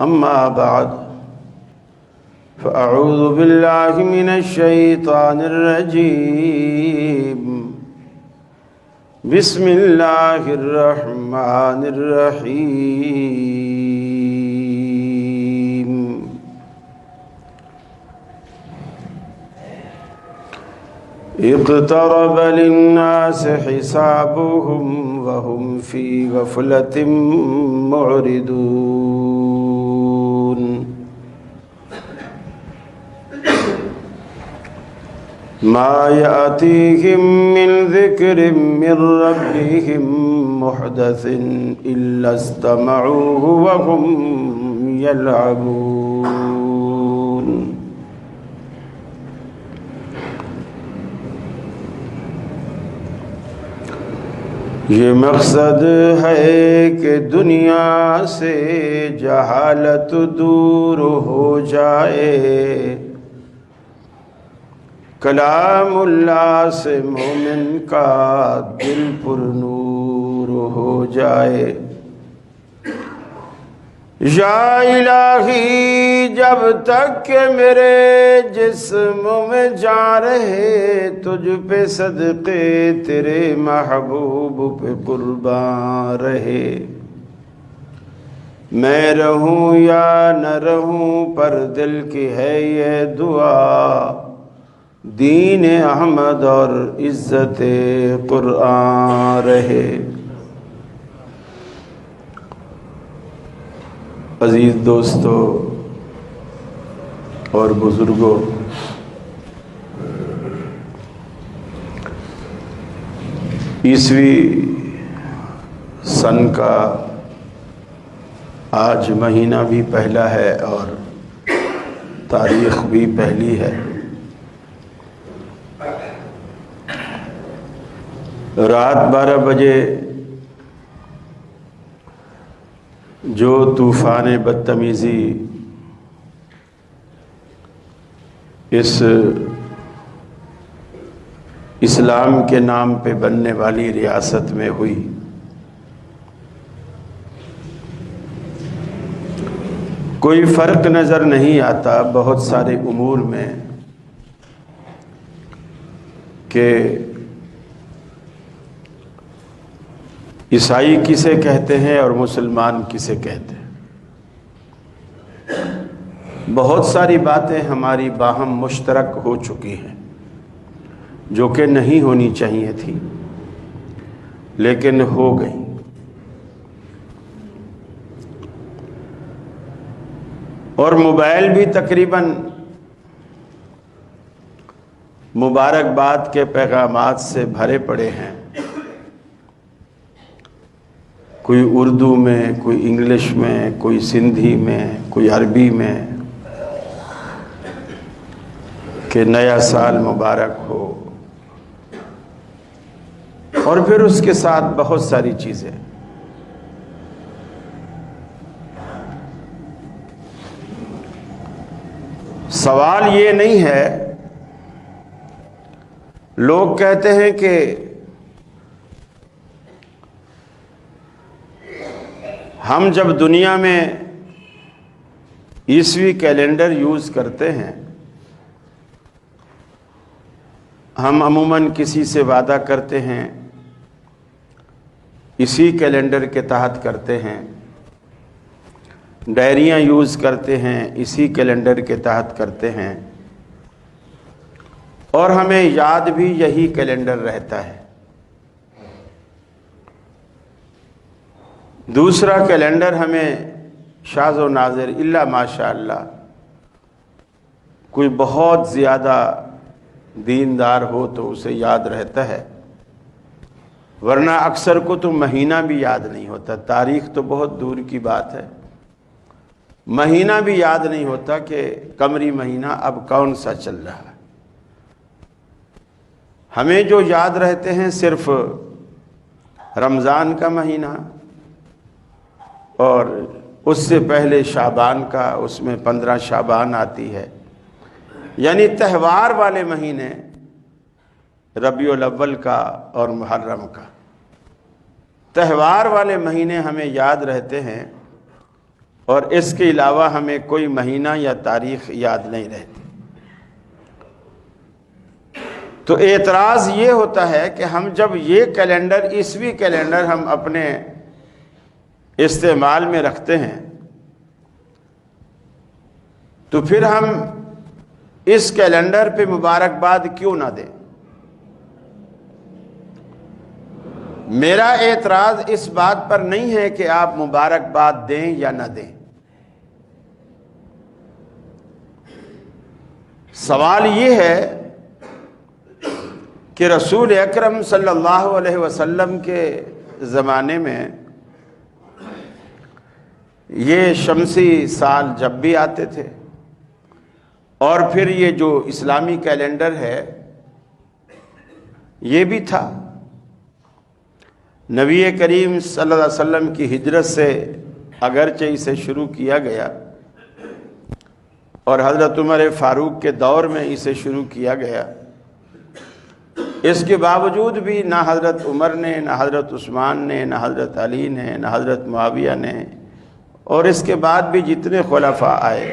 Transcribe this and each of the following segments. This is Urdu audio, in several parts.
أما بعد فأعوذ بالله من الشيطان الرجيم بسم الله الرحمن الرحيم اقترب للناس حسابهم وهم في غفلة معرضون ما يأتيهم من ذكر من ربهم محدث إلا استمعوه وهم يلعبون یہ مقصد ہے کہ دنیا سے جہالت دور ہو جائے، کلام اللہ سے مومن کا دل پر نور ہو جائے۔ یا الہی جب تک کہ میرے جسم میں جان رہے، تجھ پہ صدقے تیرے محبوب پہ قربان رہے، میں رہوں یا نہ رہوں پر دل کی ہے یہ دعا، دین احمد اور عزت قرآن رہے۔ عزیز دوستو اور بزرگوں، عیسوی سن کا آج مہینہ بھی پہلا ہے اور تاریخ بھی پہلی ہے۔ رات 12 بجے جو طوفان بدتمیزی اس اسلام کے نام پہ بننے والی ریاست میں ہوئی، کوئی فرق نظر نہیں آتا بہت سارے امور میں کہ عیسائی کسے کہتے ہیں اور مسلمان کسے کہتے ہیں۔ بہت ساری باتیں ہماری باہم مشترک ہو چکی ہیں جو کہ نہیں ہونی چاہیے تھی لیکن ہو گئی۔ اور موبائل بھی تقریباً مبارکباد کے پیغامات سے بھرے پڑے ہیں، کوئی اردو میں، کوئی انگلش میں، کوئی سندھی میں، کوئی عربی میں، کہ نیا سال مبارک ہو، اور پھر اس کے ساتھ بہت ساری چیزیں۔ سوال یہ نہیں ہے، لوگ کہتے ہیں کہ ہم جب دنیا میں عیسوی کیلنڈر یوز کرتے ہیں، ہم عموماً کسی سے وعدہ کرتے ہیں، اسی کیلنڈر کے تحت کرتے ہیں، ڈائریاں یوز کرتے ہیں، اسی کیلنڈر کے تحت کرتے ہیں، اور ہمیں یاد بھی یہی کیلنڈر رہتا ہے۔ دوسرا کیلنڈر ہمیں شاذ و نادر الا ماشاء اللہ کوئی بہت زیادہ دیندار ہو تو اسے یاد رہتا ہے، ورنہ اکثر کو تو مہینہ بھی یاد نہیں ہوتا۔ تاریخ تو بہت دور کی بات ہے، مہینہ بھی یاد نہیں ہوتا کہ قمری مہینہ اب کون سا چل رہا ہے۔ ہمیں جو یاد رہتے ہیں صرف رمضان کا مہینہ، اور اس سے پہلے شعبان کا، اس میں 15 شعبان آتی ہے، یعنی تہوار والے مہینے ربیع الاول کا اور محرم کا۔ تہوار والے مہینے ہمیں یاد رہتے ہیں، اور اس کے علاوہ ہمیں کوئی مہینہ یا تاریخ یاد نہیں رہتی۔ تو اعتراض یہ ہوتا ہے کہ ہم جب یہ کیلنڈر، عیسوی کیلنڈر ہم اپنے استعمال میں رکھتے ہیں تو پھر ہم اس کیلنڈر پہ مبارکباد کیوں نہ دیں؟ میرا اعتراض اس بات پر نہیں ہے کہ آپ مبارکباد دیں یا نہ دیں، سوال یہ ہے کہ رسول اکرم صلی اللہ علیہ وسلم کے زمانے میں یہ شمسی سال جب بھی آتے تھے، اور پھر یہ جو اسلامی کیلنڈر ہے یہ بھی تھا۔ نبی کریم صلی اللہ علیہ وسلم کی ہجرت سے اگرچہ اسے شروع کیا گیا اور حضرت عمر فاروق کے دور میں اسے شروع کیا گیا، اس کے باوجود بھی نہ حضرت عمر نے، نہ حضرت عثمان نے، نہ حضرت علی نے، نہ حضرت معاویہ نے، اور اس کے بعد بھی جتنے خلفاء آئے،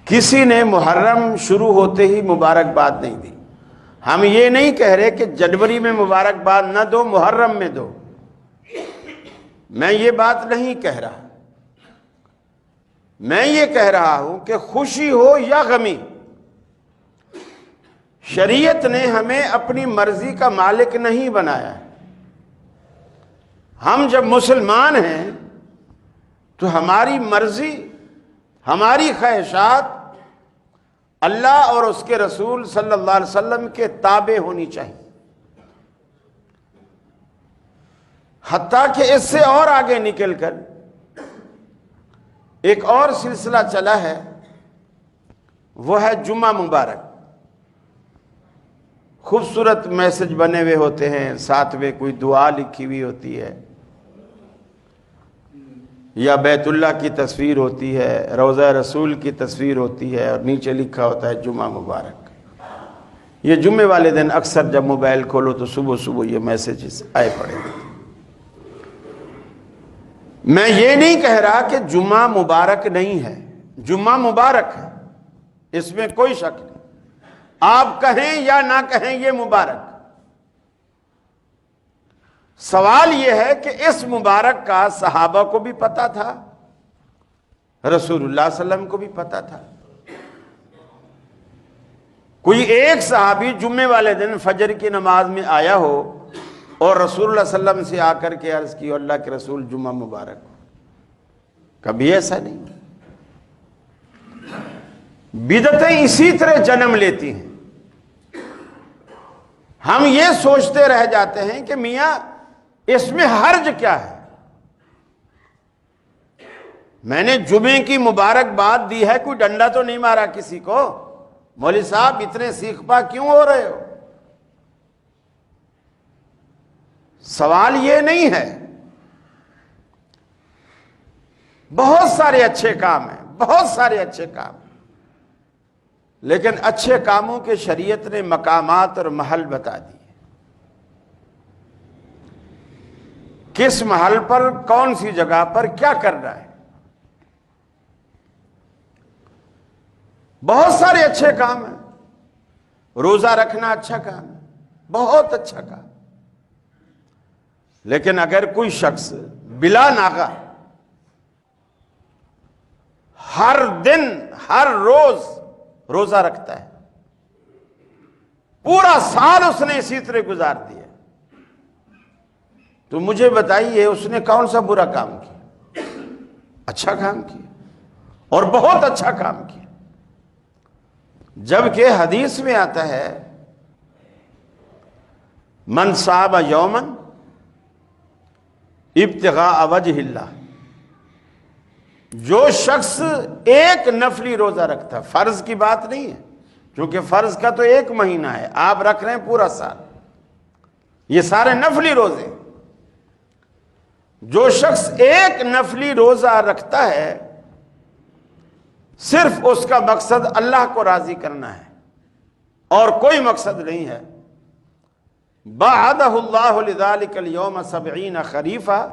کسی نے محرم شروع ہوتے ہی مبارکباد نہیں دی۔ ہم یہ نہیں کہہ رہے کہ جنوری میں مبارکباد نہ دو، محرم میں دو، میں یہ بات نہیں کہہ رہا۔ میں یہ کہہ رہا ہوں کہ خوشی ہو یا غمی، شریعت نے ہمیں اپنی مرضی کا مالک نہیں بنایا ہے۔ ہم جب مسلمان ہیں تو ہماری مرضی، ہماری خواہشات اللہ اور اس کے رسول صلی اللہ علیہ وسلم کے تابع ہونی چاہیے۔ حتیٰ کہ اس سے اور آگے نکل کر ایک اور سلسلہ چلا ہے، وہ ہے جمعہ مبارک۔ خوبصورت میسج بنے ہوئے ہوتے ہیں، ساتھ میں کوئی دعا لکھی ہوئی ہوتی ہے، یا بیت اللہ کی تصویر ہوتی ہے، روضہ رسول کی تصویر ہوتی ہے، اور نیچے لکھا ہوتا ہے جمعہ مبارک۔ یہ جمعے والے دن اکثر جب موبائل کھولو تو صبح صبح یہ میسیجز آئے پڑے ہوتے ہیں۔ میں یہ نہیں کہہ رہا کہ جمعہ مبارک نہیں ہے، جمعہ مبارک ہے، اس میں کوئی شک نہیں، آپ کہیں یا نہ کہیں یہ مبارک۔ سوال یہ ہے کہ اس مبارک کا صحابہ کو بھی پتا تھا، رسول اللہ صلی اللہ علیہ وسلم کو بھی پتا تھا۔ کوئی ایک صحابی جمعے والے دن فجر کی نماز میں آیا ہو اور رسول اللہ صلی اللہ علیہ وسلم سے آ کر کے عرض کی اللہ کے رسول جمعہ مبارک ہو؟ کبھی ایسا نہیں۔ بدعتیں اسی طرح جنم لیتی ہیں۔ ہم یہ سوچتے رہ جاتے ہیں کہ میاں اس میں حرج کیا ہے؟ میں نے جمعے کی مبارکباد دی ہے، کوئی ڈنڈا تو نہیں مارا کسی کو، مولوی صاحب اتنے سیخ پا کیوں ہو رہے ہو؟ سوال یہ نہیں ہے۔ بہت سارے اچھے کام ہیں، بہت سارے اچھے کام، لیکن اچھے کاموں کے شریعت نے مقامات اور محل بتا دیے، کس محل پر، کون سی جگہ پر کیا کرنا ہے۔ بہت سارے اچھے کام ہیں، روزہ رکھنا اچھا کام ہے، بہت اچھا کام، لیکن اگر کوئی شخص بلا ناغہ ہر دن ہر روز روزہ رکھتا ہے، پورا سال اس نے اسی طرح گزار دیا، تو مجھے بتائیے اس نے کون سا برا کام کیا؟ اچھا کام کیا، اور بہت اچھا کام کیا۔ جبکہ حدیث میں آتا ہے من صام یوما ابتغاء وجہ اللہ، جو شخص ایک نفلی روزہ رکھتا، فرض کی بات نہیں ہے، کیونکہ فرض کا تو ایک مہینہ ہے، آپ رکھ رہے ہیں پورا سال، یہ سارے نفلی روزے۔ جو شخص ایک نفلی روزہ رکھتا ہے، صرف اس کا مقصد اللہ کو راضی کرنا ہے اور کوئی مقصد نہیں ہے، بعدہ اللہ لذالک اليوم 70 خریفہ،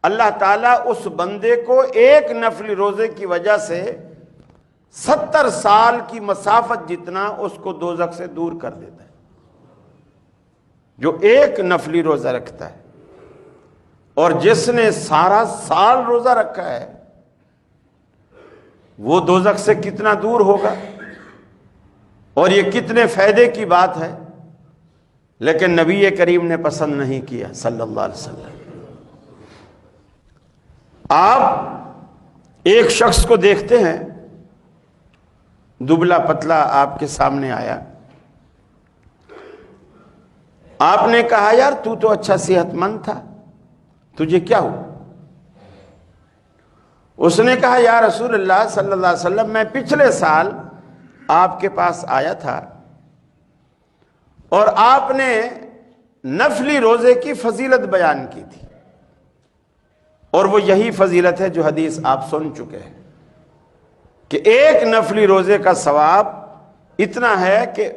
اللہ تعالیٰ اس بندے کو ایک نفلی روزے کی وجہ سے 70 سال کی مسافت جتنا اس کو دوزخ سے دور کر دیتا ہے، جو ایک نفلی روزہ رکھتا ہے۔ اور جس نے سارا سال روزہ رکھا ہے وہ دوزخ سے کتنا دور ہوگا، اور یہ کتنے فائدے کی بات ہے، لیکن نبی کریم نے پسند نہیں کیا صلی اللہ علیہ وسلم۔ آپ ایک شخص کو دیکھتے ہیں، دبلا پتلا آپ کے سامنے آیا، آپ نے کہا یار تو تو اچھا صحت مند تھا، تجھے کیا ہوا؟ اس نے کہا یا رسول اللہ صلی اللہ علیہ وسلم، میں پچھلے سال آپ کے پاس آیا تھا اور آپ نے نفلی روزے کی فضیلت بیان کی تھی، اور وہ یہی فضیلت ہے جو حدیث آپ سن چکے ہیں کہ ایک نفلی روزے کا ثواب اتنا ہے کہ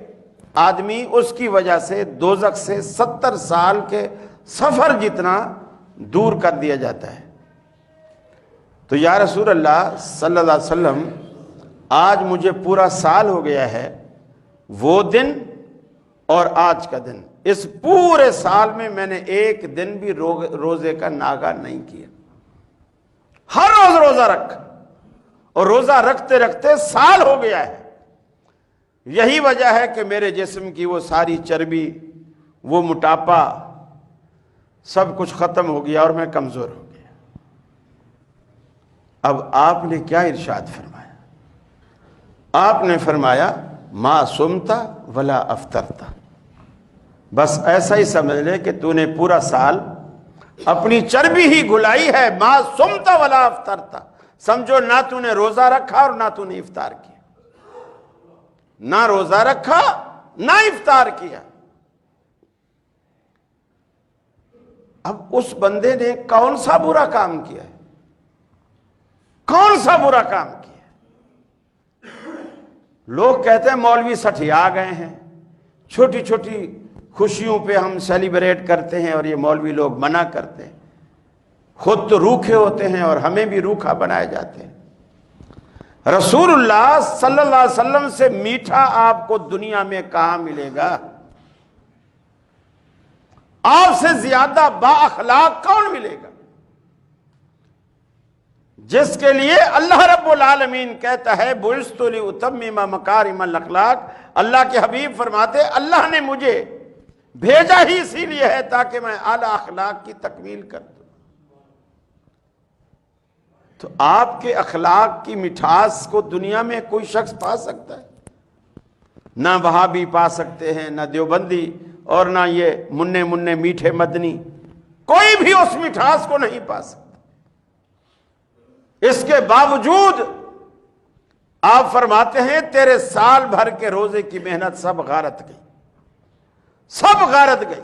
آدمی اس کی وجہ سے دوزخ سے 70 سال کے سفر جتنا دور کر دیا جاتا ہے۔ تو یا رسول اللہ صلی اللہ علیہ وسلم، آج مجھے پورا سال ہو گیا ہے، وہ دن اور آج کا دن، اس پورے سال میں نے ایک دن بھی روزے کا ناگہ نہیں کیا، ہر روز روزہ رکھ، اور روزہ رکھتے رکھتے سال ہو گیا ہے۔ یہی وجہ ہے کہ میرے جسم کی وہ ساری چربی، وہ موٹاپا، سب کچھ ختم ہو گیا اور میں کمزور ہو گیا۔ اب آپ نے کیا ارشاد فرمایا؟ آپ نے فرمایا ما صمتا ولا افطرتا، بس ایسا ہی سمجھ لے کہ تو نے پورا سال اپنی چربی ہی گھلائی ہے، ما صمتا ولا افطرتا، سمجھو نہ تو نے روزہ رکھا اور نہ تو نے افطار کیا، نہ روزہ رکھا نہ افطار کیا۔ اب اس بندے نے کون سا برا کام کیا ہے؟ کون سا برا کام کیا ہے؟ لوگ کہتے ہیں مولوی سٹھیا گئے ہیں، چھوٹی چھوٹی خوشیوں پہ ہم سیلیبریٹ کرتے ہیں اور یہ مولوی لوگ منع کرتے ہیں، خود تو روکھے ہوتے ہیں اور ہمیں بھی روکھا بنائے جاتے ہیں۔ رسول اللہ صلی اللہ علیہ وسلم سے میٹھا آپ کو دنیا میں کہاں ملے گا؟ آپ سے زیادہ با اخلاق کون ملے گا؟ جس کے لیے اللہ رب العالمین کہتا ہے بعثت لأتمم مکارم الاخلاق، اللہ کے حبیب فرماتے اللہ نے مجھے بھیجا ہی اسی لیے ہے تاکہ میں اعلیٰ اخلاق کی تکمیل کر دوں۔ تو آپ کے اخلاق کی مٹھاس کو دنیا میں کوئی شخص پا سکتا ہے؟ نہ وہابی پا سکتے ہیں، نہ دیوبندی، اور نہ یہ منع میٹھے مدنی، کوئی بھی اس مٹھاس کو نہیں پا سکتا۔ اس کے باوجود آپ فرماتے ہیں تیرے سال بھر کے روزے کی محنت سب غارت گئی، سب غارت گئی۔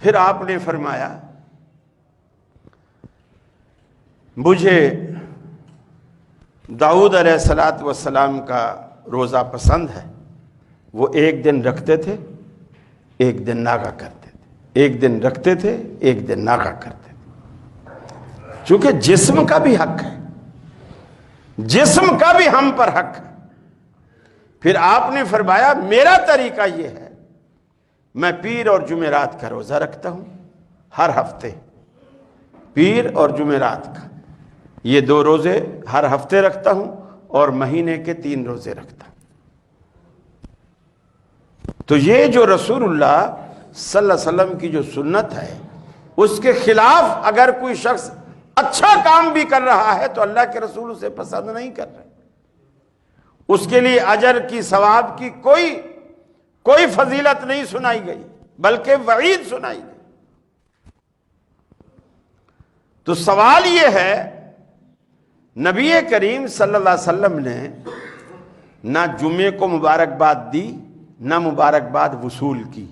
پھر آپ نے فرمایا مجھے داؤد علیہ السلام کا روزہ پسند ہے، وہ ایک دن رکھتے تھے ایک دن ناغہ کرتے تھے، ایک دن رکھتے تھے ایک دن ناغہ کرتے تھے، چونکہ جسم کا بھی حق ہے، جسم کا بھی ہم پر حق ہے۔ پھر آپ نے فرمایا میرا طریقہ یہ ہے، میں پیر اور جمعرات کا روزہ رکھتا ہوں ہر ہفتے، پیر اور جمعرات کا، یہ 2 روزے ہر ہفتے رکھتا ہوں اور مہینے کے 3 روزے رکھتا ہوں۔ تو یہ جو رسول اللہ صلی اللہ علیہ وسلم کی جو سنت ہے، اس کے خلاف اگر کوئی شخص اچھا کام بھی کر رہا ہے تو اللہ کے رسول اسے پسند نہیں کر رہے، اس کے لیے اجر کی ثواب کی کوئی فضیلت نہیں سنائی گئی، بلکہ وعید سنائی گئی۔ تو سوال یہ ہے، نبی کریم صلی اللہ علیہ وسلم نے نہ جمعے کو مبارکباد دی، نہ مبارکباد وصول کی،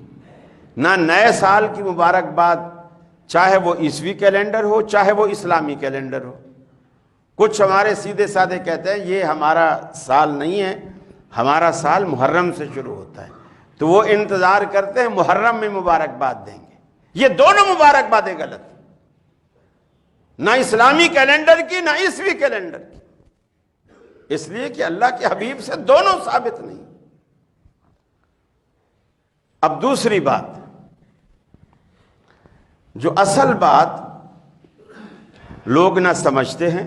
نہ نئے سال کی مبارکباد، چاہے وہ عیسوی کیلنڈر ہو چاہے وہ اسلامی کیلنڈر ہو۔ کچھ ہمارے سیدھے سادے کہتے ہیں یہ ہمارا سال نہیں ہے، ہمارا سال محرم سے شروع ہوتا ہے، تو وہ انتظار کرتے ہیں محرم میں مبارکباد دیں گے، یہ دونوں مبارکبادیں غلط ہیں، نہ اسلامی کیلنڈر کی نہ عیسوی کیلنڈر کی، اس لیے کہ اللہ کے حبیب سے دونوں ثابت نہیں۔ اب دوسری بات، جو اصل بات لوگ نہ سمجھتے ہیں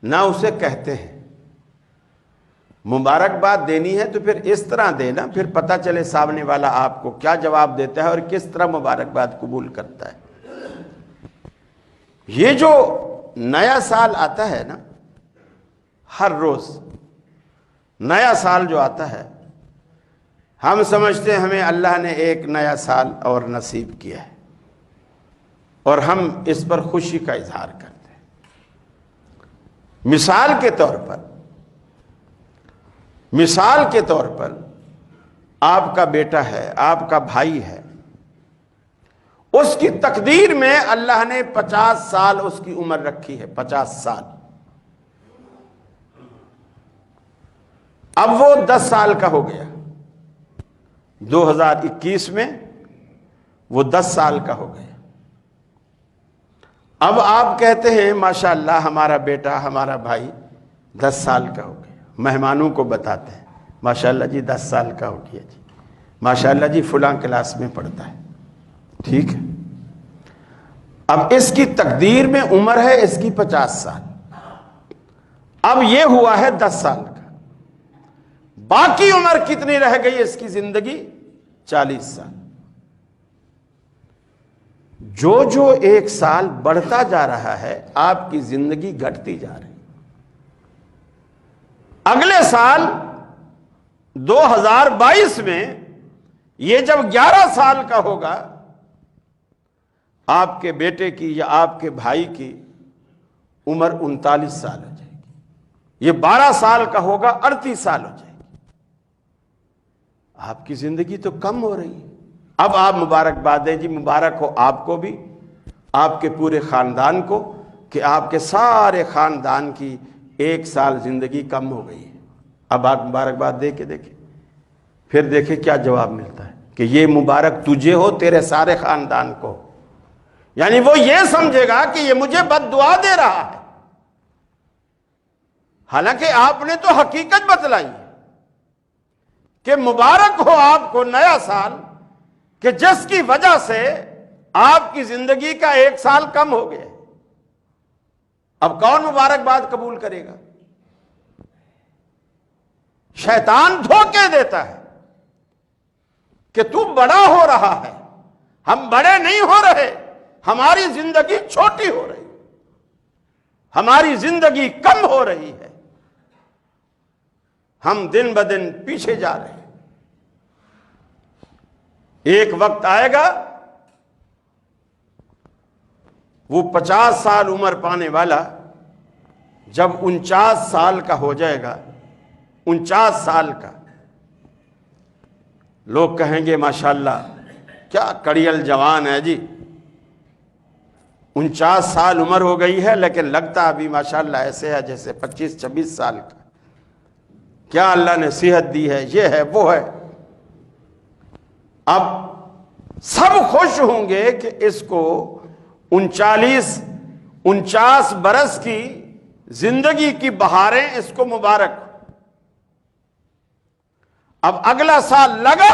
نہ اسے کہتے ہیں، مبارکباد دینی ہے تو پھر اس طرح دینا، پھر پتہ چلے سامنے والا آپ کو کیا جواب دیتا ہے اور کس طرح مبارکباد قبول کرتا ہے۔ یہ جو نیا سال آتا ہے نا، ہر روز نیا سال جو آتا ہے، ہم سمجھتے ہیں ہمیں اللہ نے ایک نیا سال اور نصیب کیا ہے اور ہم اس پر خوشی کا اظہار کرتے ہیں۔ مثال کے طور پر آپ کا بیٹا ہے، آپ کا بھائی ہے، اس کی تقدیر میں اللہ نے 50 سال اس کی عمر رکھی ہے، 50 سال۔ اب وہ 10 سال کا ہو گیا، 2021 میں وہ 10 سال کا ہو گیا۔ اب آپ کہتے ہیں ماشاءاللہ ہمارا بیٹا، ہمارا بھائی 10 سال کا ہو گیا، مہمانوں کو بتاتے ہیں ماشاءاللہ جی 10 سال کا ہو گیا جی، ماشاءاللہ جی فلاں کلاس میں پڑھتا ہے، ٹھیک ہے۔ اب اس کی تقدیر میں عمر ہے اس کی 50 سال، اب یہ ہوا ہے 10 سال کا، باقی عمر کتنی رہ گئی اس کی زندگی؟ 40 سال۔ جو ایک سال بڑھتا جا رہا ہے آپ کی زندگی گھٹتی جا رہی۔ اگلے سال 2022 میں یہ جب 11 سال کا ہوگا، آپ کے بیٹے کی یا آپ کے بھائی کی عمر 39 سال ہو جائے گی، یہ 12 سال کا ہوگا 38 سال ہو جائے گی۔ آپ کی زندگی تو کم ہو رہی ہے۔ اب آپ مبارکباد دیں جی، مبارک ہو آپ کو بھی، آپ کے پورے خاندان کو، کہ آپ کے سارے خاندان کی 1 سال زندگی کم ہو گئی ہے۔ اب آپ مبارکباد دے کے دیکھیں، پھر دیکھیں کیا جواب ملتا ہے کہ یہ مبارک تجھے ہو، تیرے سارے خاندان کو۔ یعنی وہ یہ سمجھے گا کہ یہ مجھے بد دعا دے رہا ہے، حالانکہ آپ نے تو حقیقت بتلائی کہ مبارک ہو آپ کو نیا سال، کہ جس کی وجہ سے آپ کی زندگی کا 1 سال کم ہو گیا۔ اب کون مبارکباد قبول کرے گا؟ شیطان دھوکے دیتا ہے کہ تو بڑا ہو رہا ہے، ہم بڑے نہیں ہو رہے، ہماری زندگی چھوٹی ہو رہی، ہماری زندگی کم ہو رہی ہے، ہم دن بدن پیچھے جا رہے ہیں۔ ایک وقت آئے گا وہ 50 سال عمر پانے والا جب 49 سال کا ہو جائے گا، 49 سال کا، لوگ کہیں گے ماشاءاللہ کیا کڑیل جوان ہے جی، 49 سال عمر ہو گئی ہے لیکن لگتا ابھی ماشاءاللہ ایسے ہے جیسے 25-26 سال کا، کیا اللہ نے صحت دی ہے، یہ ہے وہ ہے۔ اب سب خوش ہوں گے کہ اس کو 49 برس کی زندگی کی بہاریں اس کو مبارک۔ اب اگلا سال لگا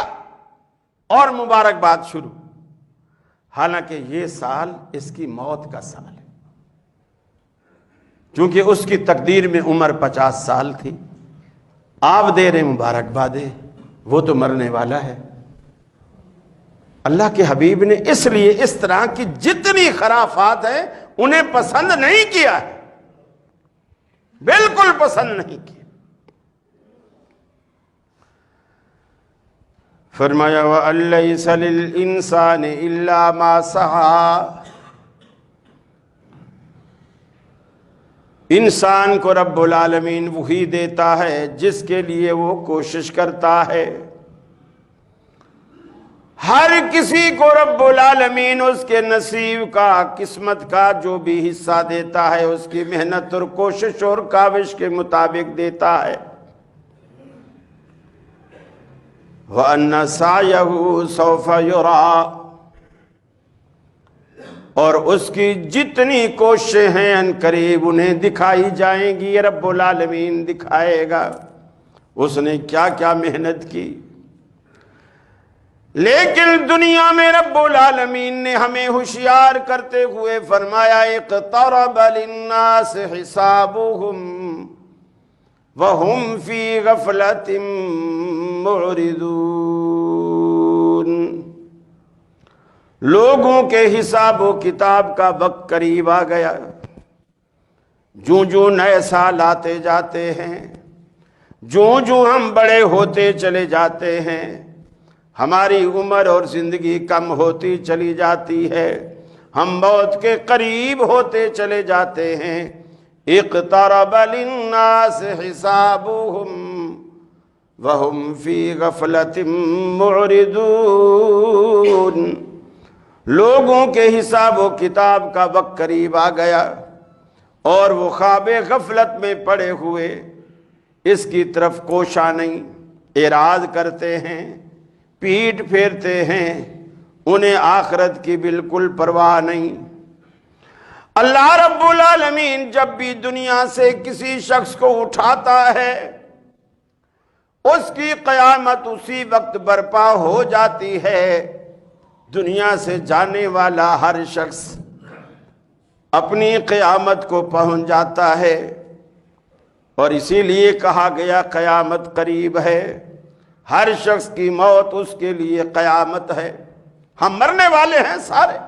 اور مبارکباد شروع، حالانکہ یہ سال اس کی موت کا سال ہے، چونکہ اس کی تقدیر میں عمر 50 سال تھی۔ آپ دے رہے مبارکبادیں، وہ تو مرنے والا ہے۔ اللہ کے حبیب نے اس لیے اس طرح کی جتنی خرافات ہیں انہیں پسند نہیں کیا ہے، بالکل پسند نہیں کیا۔ فرمایا وَأَن لَّيْسَ لِلْإِنسَانِ إِلَّا مَا سَعَىٰ، انسان کو رب العالمین وہی دیتا ہے جس کے لیے وہ کوشش کرتا ہے۔ ہر کسی کو رب العالمین اس کے نصیب کا، قسمت کا جو بھی حصہ دیتا ہے اس کی محنت اور کوشش اور کاوش کے مطابق دیتا ہے۔ وَأَنَّ سَعْيَهُ سَوْفَ يُرَىٰ، اور اس کی جتنی کوششیں ہیں ان قریب انہیں دکھائی جائیں گی. یہ رب العالمین دکھائے گا اس نے کیا کیا محنت کی. لیکن دنیا میں رب العالمین نے ہمیں ہوشیار کرتے ہوئے فرمایا اقترب للناس حسابهم وهم فی غفلۃ معرضون. لوگوں کے حساب و کتاب کا وقت قریب آ گیا. جوں جوں نئے سال آتے جاتے ہیں، جوں جوں ہم بڑے ہوتے چلے جاتے ہیں، ہماری عمر اور زندگی کم ہوتی چلی جاتی ہے، ہم موت کے قریب ہوتے چلے جاتے ہیں. اقترب للناس حسابهم وهم فی غفلۃ معرضون. لوگوں کے حساب و کتاب کا وقت قریب آ گیا اور وہ خواب غفلت میں پڑے ہوئے اس کی طرف کوشاں نہیں، اعراض کرتے ہیں، پیٹ پھیرتے ہیں. انہیں آخرت کی بالکل پرواہ نہیں. اللہ رب العالمین جب بھی دنیا سے کسی شخص کو اٹھاتا ہے اس کی قیامت اسی وقت برپا ہو جاتی ہے. دنیا سے جانے والا ہر شخص اپنی قیامت کو پہنچ جاتا ہے، اور اسی لیے کہا گیا قیامت قریب ہے. ہر شخص کی موت اس کے لیے قیامت ہے. ہم مرنے والے ہیں سارے،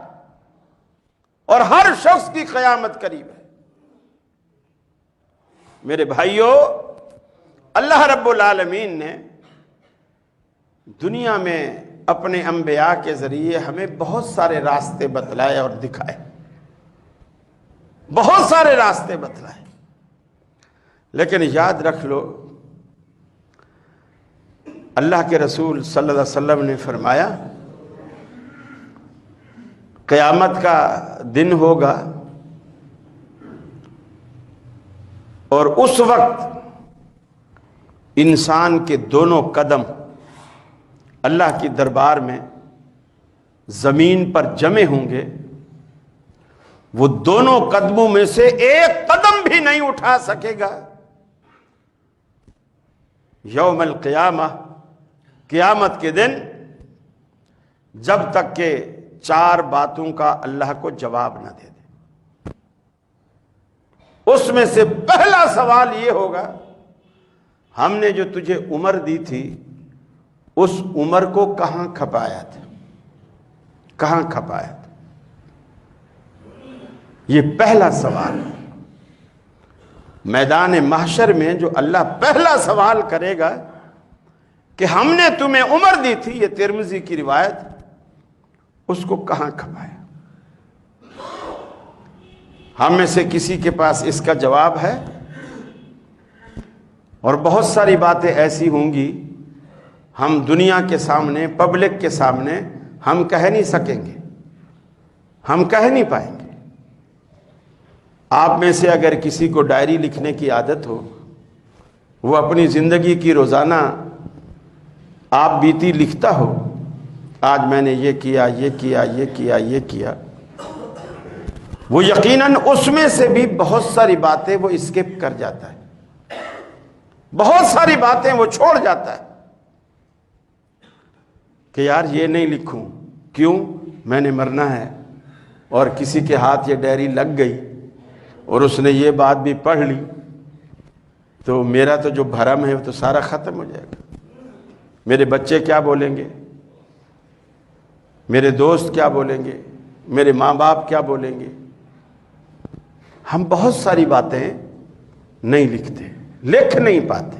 اور ہر شخص کی قیامت قریب ہے. میرے بھائیو، اللہ رب العالمین نے دنیا میں اپنے انبیاء کے ذریعے ہمیں بہت سارے راستے بتلائے اور دکھائے، بہت سارے راستے بتلائے. لیکن یاد رکھ لو، اللہ کے رسول صلی اللہ علیہ وسلم نے فرمایا قیامت کا دن ہوگا اور اس وقت انسان کے دونوں قدم اللہ کی دربار میں زمین پر جمع ہوں گے. وہ دونوں قدموں میں سے ایک قدم بھی نہیں اٹھا سکے گا. یوم القیامہ، قیامت کے دن، جب تک کہ 4 باتوں کا اللہ کو جواب نہ دے دے. اس میں سے پہلا سوال یہ ہوگا، ہم نے جو تجھے عمر دی تھی اس عمر کو کہاں کھپایا تھا؟ کہاں کھپایا تھا؟ یہ پہلا سوال ہے. میدان محشر میں جو اللہ پہلا سوال کرے گا کہ ہم نے تمہیں عمر دی تھی، یہ ترمذی کی روایت، اس کو کہاں کھپایا؟ ہم میں سے کسی کے پاس اس کا جواب ہے؟ اور بہت ساری باتیں ایسی ہوں گی ہم دنیا کے سامنے، پبلک کے سامنے ہم کہہ نہیں سکیں گے، ہم کہہ نہیں پائیں گے. آپ میں سے اگر کسی کو ڈائری لکھنے کی عادت ہو، وہ اپنی زندگی کی روزانہ آپ بیتی لکھتا ہو، آج میں نے یہ کیا، یہ کیا، یہ کیا، یہ کیا، وہ یقیناً اس میں سے بھی بہت ساری باتیں وہ اسکپ کر جاتا ہے، بہت ساری باتیں وہ چھوڑ جاتا ہے کہ یار یہ نہیں لکھوں. کیوں؟ میں نے مرنا ہے، اور کسی کے ہاتھ یہ ڈائری لگ گئی اور اس نے یہ بات بھی پڑھ لی تو میرا تو جو بھرم ہے وہ تو سارا ختم ہو جائے گا. میرے بچے کیا بولیں گے، میرے دوست کیا بولیں گے، میرے ماں باپ کیا بولیں گے. ہم بہت ساری باتیں نہیں لکھتے، لکھ نہیں پاتے،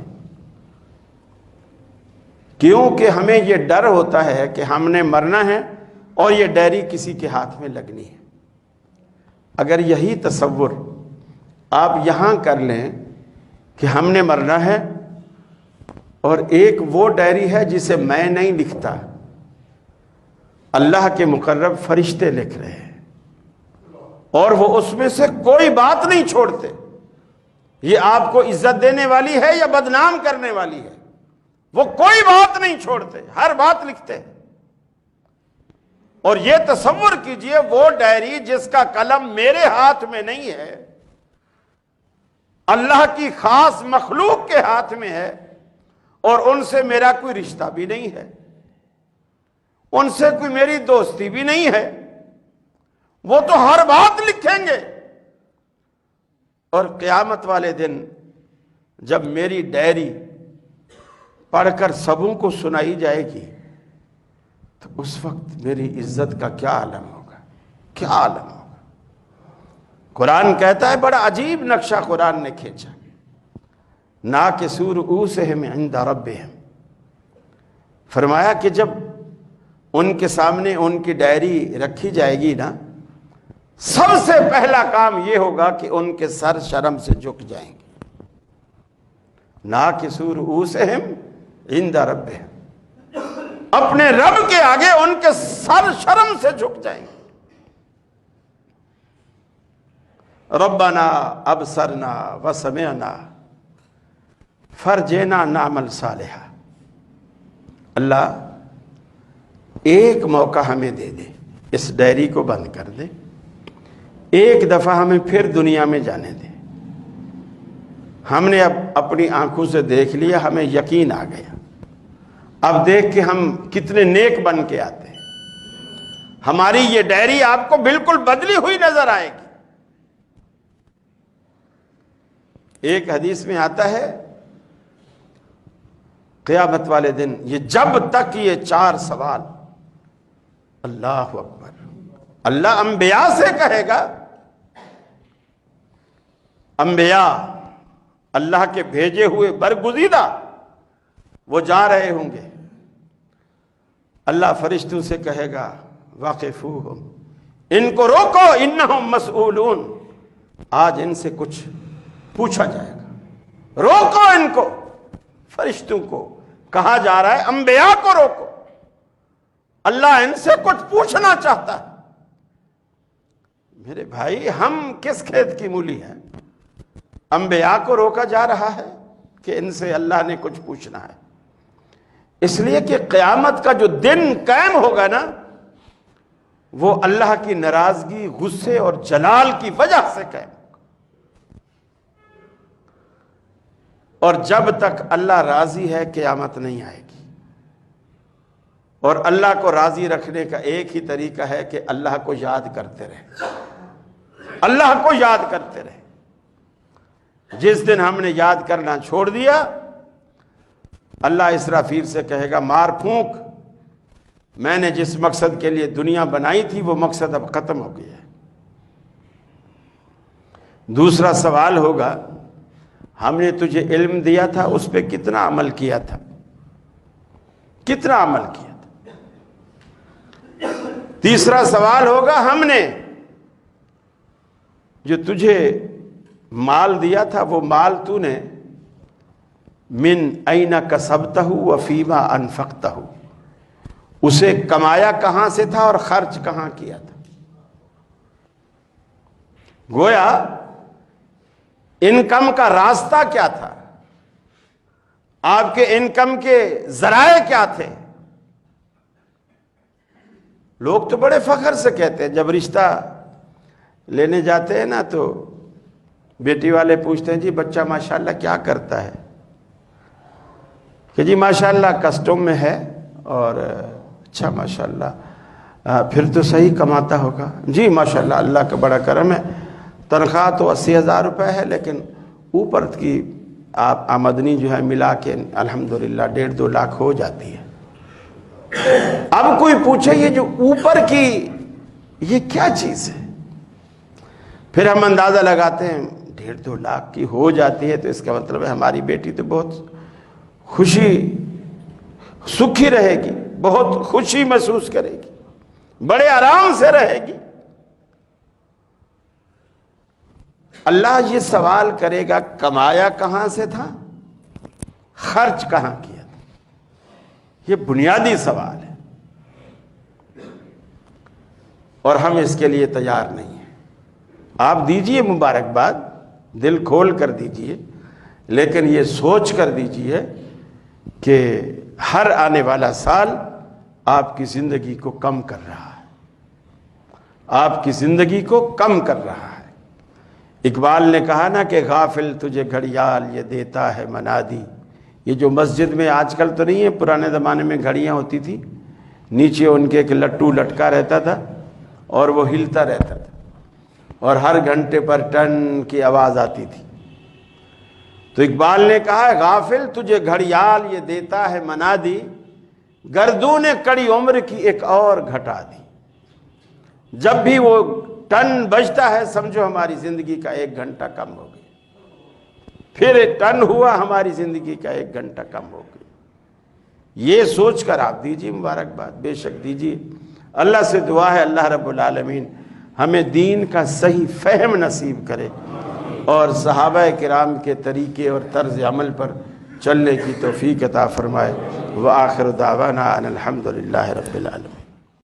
کیونکہ ہمیں یہ ڈر ہوتا ہے کہ ہم نے مرنا ہے اور یہ ڈائری کسی کے ہاتھ میں لگنی ہے. اگر یہی تصور آپ یہاں کر لیں کہ ہم نے مرنا ہے اور ایک وہ ڈائری ہے جسے میں نہیں لکھتا، اللہ کے مقرب فرشتے لکھ رہے ہیں، اور وہ اس میں سے کوئی بات نہیں چھوڑتے. یہ آپ کو عزت دینے والی ہے یا بدنام کرنے والی ہے؟ وہ کوئی بات نہیں چھوڑتے، ہر بات لکھتے ہیں. اور یہ تصور کیجئے وہ ڈائری جس کا قلم میرے ہاتھ میں نہیں ہے، اللہ کی خاص مخلوق کے ہاتھ میں ہے، اور ان سے میرا کوئی رشتہ بھی نہیں ہے، ان سے کوئی میری دوستی بھی نہیں ہے، وہ تو ہر بات لکھیں گے، اور قیامت والے دن جب میری ڈائری پڑھ کر سبوں کو سنائی جائے گی تو اس وقت میری عزت کا کیا عالم ہوگا، کیا عالم ہوگا۔ قرآن کہتا ہے، بڑا عجیب نقشہ قرآن نے کھینچا، ناکسو رؤوسہم عند ربہم، فرمایا کہ جب ان کے سامنے ان کی ڈائری رکھی جائے گی نا، سب سے پہلا کام یہ ہوگا کہ ان کے سر شرم سے جھک جائیں گے۔ ناکسو رؤوسہم عند ربہم، اپنے رب کے آگے ان کے سر شرم سے جھک جائیں گے۔ ربنا ابصرنا وسمعنا فرجعنا نعمل صالحا، اللہ ایک موقع ہمیں دے دے، اس ڈائری کو بند کر دے، ایک دفعہ ہمیں پھر دنیا میں جانے دے، ہم نے اب اپنی آنکھوں سے دیکھ لیا، ہمیں یقین آ گیا، اب دیکھ کے ہم کتنے نیک بن کے آتے ہیں، ہماری یہ ڈائری آپ کو بالکل بدلی ہوئی نظر آئے گی۔ ایک حدیث میں آتا ہے قیامت والے دن یہ جب تک یہ 4 سوال، اللہ اکبر، اللہ انبیاء سے کہے گا، انبیاء اللہ کے بھیجے ہوئے برگزیدہ وہ جا رہے ہوں گے، اللہ فرشتوں سے کہے گا واقفوہم، ان کو روکو، انہم مسئولون، آج ان سے کچھ پوچھا جائے گا، روکو ان کو۔ فرشتوں کو کہا جا رہا ہے انبیاء کو روکو، اللہ ان سے کچھ پوچھنا چاہتا ہے۔ میرے بھائی، ہم کس کھیت کی مولی ہیں؟ انبیاء کو روکا جا رہا ہے کہ ان سے اللہ نے کچھ پوچھنا ہے، اس لیے کہ قیامت کا جو دن قائم ہوگا نا، وہ اللہ کی ناراضگی، غصے اور جلال کی وجہ سے قائم ہوگا، اور جب تک اللہ راضی ہے قیامت نہیں آئے گی۔ اور اللہ کو راضی رکھنے کا ایک ہی طریقہ ہے کہ اللہ کو یاد کرتے رہے، اللہ کو یاد کرتے رہے۔ جس دن ہم نے یاد کرنا چھوڑ دیا، اللہ اسرافیل سے کہے گا مار پھونک، میں نے جس مقصد کے لیے دنیا بنائی تھی وہ مقصد اب ختم ہو گیا ہے۔ دوسرا سوال ہوگا، ہم نے تجھے علم دیا تھا، اس پہ کتنا عمل کیا تھا، کتنا عمل کیا تھا۔ تیسرا سوال ہوگا، ہم نے جو تجھے مال دیا تھا، وہ مال تو نے من این کسبتہ وفیما انفقتہ، اسے کمایا کہاں سے تھا اور خرچ کہاں کیا تھا۔ گویا انکم کا راستہ کیا تھا، آپ کے انکم کے ذرائع کیا تھے۔ لوگ تو بڑے فخر سے کہتے ہیں، جب رشتہ لینے جاتے ہیں نا تو بیٹی والے پوچھتے ہیں جی بچہ ماشاءاللہ کیا کرتا ہے، کہ جی ماشاءاللہ کسٹم میں ہے، اور اچھا ماشاءاللہ پھر تو صحیح کماتا ہوگا، جی ماشاءاللہ اللہ کا بڑا کرم ہے، تنخواہ تو 80,000 روپے ہے، لیکن اوپر کی آپ آمدنی جو ہے ملا کے الحمدللہ 1.5-2 لاکھ ہو جاتی ہے۔ اب کوئی پوچھے یہ جو اوپر کی یہ کیا چیز ہے، پھر ہم اندازہ لگاتے ہیں 1.5-2 لاکھ کی ہو جاتی ہے، تو اس کا مطلب ہے ہماری بیٹی تو بہت خوشی سکھی رہے گی، بہت خوشی محسوس کرے گی، بڑے آرام سے رہے گی۔ اللہ یہ سوال کرے گا کمایا کہاں سے تھا، خرچ کہاں کیا تھا، یہ بنیادی سوال ہے، اور ہم اس کے لیے تیار نہیں ہیں۔ آپ دیجئے مبارکباد، دل کھول کر دیجئے، لیکن یہ سوچ کر دیجئے کہ ہر آنے والا سال آپ کی زندگی کو کم کر رہا ہے۔ آپ کی زندگی کو کم کر رہا ہے۔ اقبال نے کہا نا کہ غافل تجھے گھڑیال یہ دیتا ہے منادی۔ یہ جو مسجد میں آج کل تو نہیں ہے، پرانے زمانے میں گھڑیاں ہوتی تھی، نیچے ان کے ایک لٹو لٹکا رہتا تھا اور وہ ہلتا رہتا تھا اور ہر گھنٹے پر ٹن کی آواز آتی تھی۔ تو اقبال نے کہا غافل تجھے گھڑیال یہ دیتا ہے منادی، گردون کڑی عمر کی ایک اور گھٹا دی۔ جب بھی وہ ٹن بجتا ہے سمجھو ہماری زندگی کا 1 گھنٹہ کم ہو گیا، پھر ٹن ہوا ہماری زندگی کا 1 گھنٹہ کم ہو گیا۔ یہ سوچ کر آپ دیجیے مبارکباد، بے شک دیجیے۔ اللہ سے دعا ہے اللہ رب العالمین ہمیں دین کا صحیح فہم نصیب کرے اور صحابہ کرام کے طریقے اور طرز عمل پر چلنے کی توفیق عطا فرمائے۔ وآخر دعوانا ان الحمد للہ رب العالمین۔